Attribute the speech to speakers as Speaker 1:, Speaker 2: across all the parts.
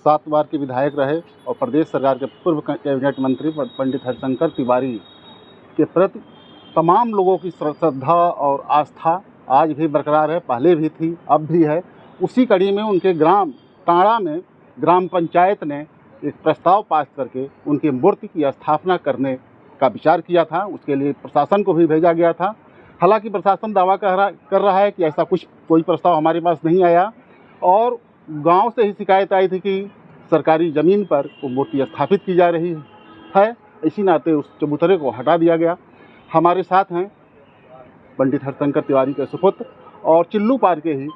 Speaker 1: 7 बार के विधायक रहे और प्रदेश सरकार के पूर्व कैबिनेट मंत्री पंडित हरिशंकर तिवारी के प्रति तमाम लोगों की श्रद्धा और आस्था आज भी बरकरार है, पहले भी थी, अब भी है। उसी कड़ी में उनके ग्राम टाँड़ा में ग्राम पंचायत ने एक प्रस्ताव पास करके उनकी मूर्ति की स्थापना करने का विचार किया था। उसके लिए प्रशासन को भी भेजा गया था। हालांकि प्रशासन दावा कर रहा है कि ऐसा कोई प्रस्ताव हमारे पास नहीं आया और गांव से ही शिकायत आई थी कि सरकारी ज़मीन पर वो मूर्ति स्थापित की जा रही है। इसी नाते उस चबूतरे को हटा दिया गया। हमारे साथ हैं पंडित हरिशंकर तिवारी के सुपुत्र और चिल्लू पार के ही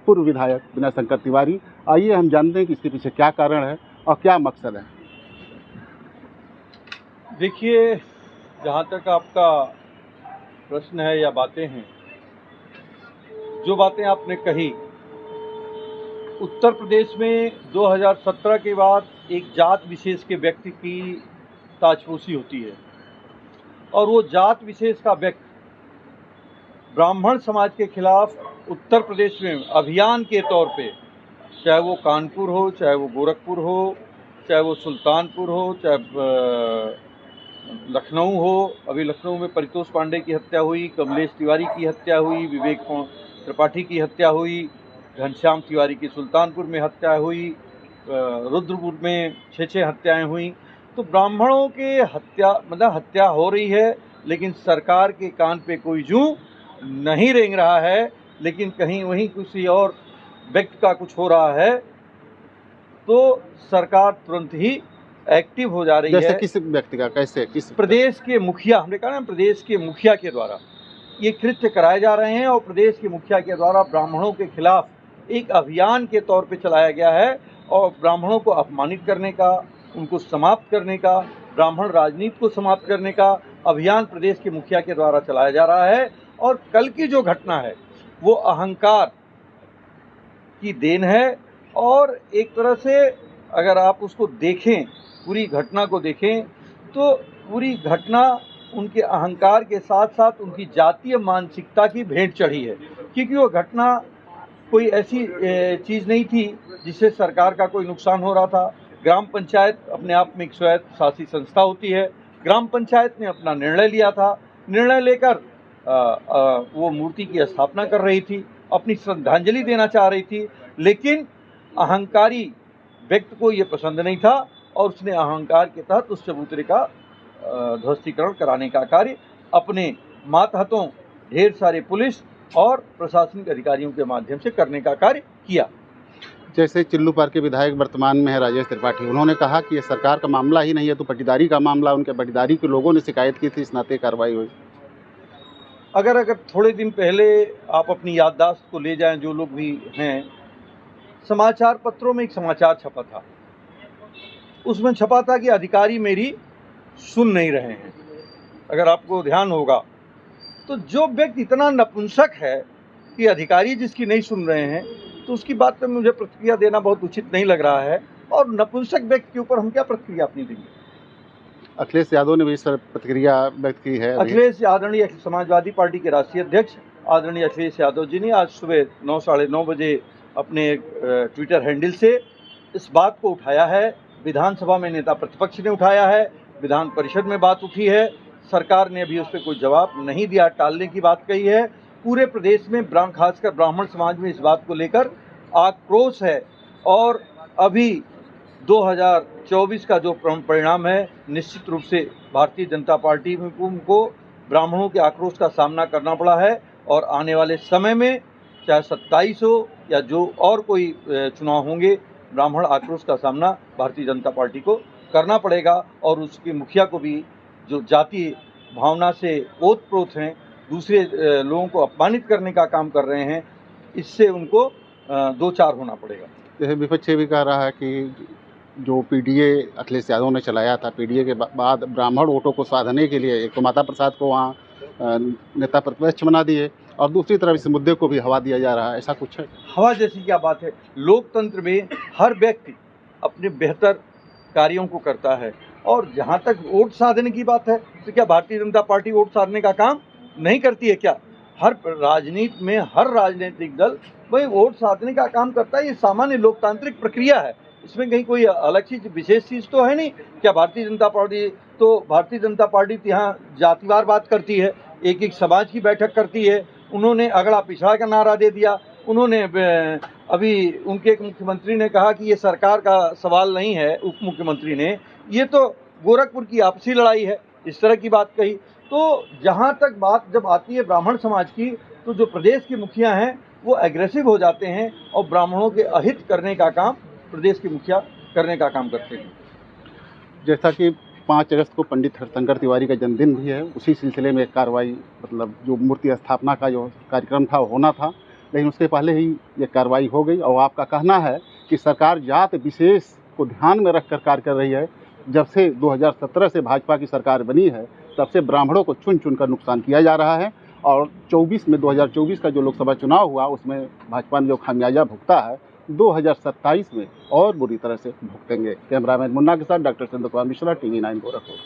Speaker 1: पूर्व विधायक विनय शंकर तिवारी। आइए हम जानते हैं कि इसके पीछे क्या कारण है और क्या मकसद है।
Speaker 2: देखिए, जहाँ तक आपका प्रश्न है या बातें हैं, जो बातें आपने कही, उत्तर प्रदेश में 2017 के बाद एक जात विशेष के व्यक्ति की ताजपोशी होती है और वो जात विशेष का व्यक्ति ब्राह्मण समाज के खिलाफ उत्तर प्रदेश में अभियान के तौर पे, चाहे वो कानपुर हो, चाहे वो गोरखपुर हो, चाहे वो सुल्तानपुर हो, चाहे लखनऊ हो। अभी लखनऊ में परितोष पांडे की हत्या हुई, कमलेश तिवारी की हत्या हुई, विवेक त्रिपाठी की हत्या हुई, घनश्याम तिवारी की सुल्तानपुर में हत्या हुई, रुद्रपुर में 6 हत्याएं हुई। तो ब्राह्मणों के हत्या हो रही है, लेकिन सरकार के कान पे कोई जूं नहीं रेंग रहा है। लेकिन कहीं वहीं किसी और व्यक्ति का कुछ हो रहा है तो सरकार तुरंत ही एक्टिव हो जा रही है।
Speaker 1: जैसे किस व्यक्ति का, कैसे, किस
Speaker 2: प्रदेश के मुखिया, हमने कहा ना, प्रदेश के मुखिया के द्वारा ये कृत्य कराए जा रहे हैं और प्रदेश के मुखिया के द्वारा ब्राह्मणों के खिलाफ एक अभियान के तौर पे चलाया गया है और ब्राह्मणों को अपमानित करने का, उनको समाप्त करने का, ब्राह्मण राजनीति को समाप्त करने का अभियान प्रदेश के मुखिया के द्वारा चलाया जा रहा है। और कल की जो घटना है वो अहंकार की देन है और एक तरह से अगर आप उसको देखें, पूरी घटना को देखें, तो पूरी घटना उनके अहंकार के साथ साथ उनकी जातीय मानसिकता की भेंट चढ़ी है। क्योंकि वो घटना कोई ऐसी चीज़ नहीं थी जिससे सरकार का कोई नुकसान हो रहा था। ग्राम पंचायत अपने आप में एक स्वायत्त शासी संस्था होती है। ग्राम पंचायत ने अपना निर्णय लिया था, निर्णय लेकर वो मूर्ति की स्थापना कर रही थी, अपनी श्रद्धांजलि देना चाह रही थी। लेकिन अहंकारी व्यक्ति को ये पसंद नहीं था और उसने अहंकार के तहत उस चबूतरे का ध्वस्तीकरण कराने का कार्य अपने मातहतों, ढेर सारे पुलिस और प्रशासनिक अधिकारियों के माध्यम से करने का कार्य किया।
Speaker 1: जैसे चिल्लू पार के विधायक वर्तमान में है राजेश त्रिपाठी, उन्होंने कहा कि ये सरकार का मामला ही नहीं है तो पटीदारी का मामला, उनके पटीदारी के लोगों ने शिकायत की थी, इस नाते कार्रवाई हुई।
Speaker 2: अगर थोड़े दिन पहले आप अपनी याददाश्त को ले जाएं, जो लोग भी हैं, समाचार पत्रों में एक समाचार छपा था, उसमें छपा था कि अधिकारी मेरी सुन नहीं रहे हैं। अगर आपको ध्यान होगा तो जो व्यक्ति इतना नपुंसक है कि अधिकारी जिसकी नहीं सुन रहे हैं, तो उसकी बात पे मुझे प्रतिक्रिया देना बहुत उचित नहीं लग रहा है। और नपुंसक व्यक्ति के ऊपर हम क्या प्रतिक्रिया अपनी देंगे।
Speaker 1: अखिलेश यादव ने भी इस पर प्रतिक्रिया व्यक्त की है।
Speaker 2: अखिलेश आदरणीय समाजवादी पार्टी के राष्ट्रीय अध्यक्ष आदरणीय अखिलेश यादव जी ने आज सुबह 9 साढ़े 9 बजे अपने ट्विटर हैंडल से इस बात को उठाया है। विधानसभा में नेता प्रतिपक्ष ने उठाया है, विधान परिषद में बात उठी है, सरकार ने अभी उस पर कोई जवाब नहीं दिया, टालने की बात कही है। पूरे प्रदेश में खासकर ब्राह्मण समाज में इस बात को लेकर आक्रोश है और अभी 2024 का जो परिणाम है, निश्चित रूप से भारतीय जनता पार्टी को ब्राह्मणों के आक्रोश का सामना करना पड़ा है और आने वाले समय में चाहे 27 हो या जो और कोई चुनाव होंगे, ब्राह्मण आक्रोश का सामना भारतीय जनता पार्टी को करना पड़ेगा। और उसके मुखिया को भी, जो जातीय भावना से ओतप्रोत हैं, दूसरे लोगों को अपमानित करने का काम कर रहे हैं, इससे उनको दो चार होना पड़ेगा।
Speaker 1: जैसे विपक्ष भी कह रहा है कि जो पीडीए अखिलेश यादव ने चलाया था, पीडीए के बाद ब्राह्मण वोटों को साधने के लिए एक तो माता प्रसाद को वहाँ नेता प्रतिपक्ष बना दिए और दूसरी तरफ इस मुद्दे को भी हवा दिया जा रहा है, ऐसा कुछ है?
Speaker 2: हवा जैसी क्या बात है। लोकतंत्र में हर व्यक्ति अपने बेहतर कार्यों को करता है और जहाँ तक वोट साधने की बात है, तो क्या भारतीय जनता पार्टी वोट साधने का काम नहीं करती है क्या? हर राजनीति में हर राजनीतिक दल वही वोट साधने का काम करता है। ये सामान्य लोकतांत्रिक प्रक्रिया है। इसमें कहीं कोई अलग चीज विशेष चीज तो है नहीं। क्या भारतीय जनता पार्टी तो यहाँ जातिवार बात करती है, एक एक समाज की बैठक करती है। उन्होंने अगड़ा पिछड़ा का नारा दे दिया। उन्होंने अभी उनके एक मुख्यमंत्री ने कहा कि ये सरकार का सवाल नहीं है, उप मुख्यमंत्री ने, ये तो गोरखपुर की आपसी लड़ाई है, इस तरह की बात कही। तो जहाँ तक बात जब आती है ब्राह्मण समाज की, तो जो प्रदेश के मुखिया हैं वो एग्रेसिव हो जाते हैं और ब्राह्मणों के अहित करने का काम प्रदेश के मुखिया करने का काम करते हैं।
Speaker 1: जैसा कि 5 अगस्त को पंडित हरिशंकर तिवारी का जन्मदिन भी है, उसी सिलसिले में एक कार्रवाई, मतलब जो मूर्ति स्थापना का जो कार्यक्रम था वो होना था, लेकिन उसके पहले ही ये कार्रवाई हो गई। और आपका कहना है कि सरकार जात विशेष को ध्यान में रखकर कार्य कर रही है। जब से 2017 से भाजपा की सरकार बनी है, तब से ब्राह्मणों को चुन चुन कर नुकसान किया जा रहा है। और 2024 का जो लोकसभा चुनाव हुआ, उसमें भाजपा ने जो खामियाजा भुगता है, 2027 में और बुरी तरह से भुगतेंगे। कैमरामैन मुन्ना के साथ डॉक्टर चंद्र कुमार मिश्रा, TV9 गोरखपुर।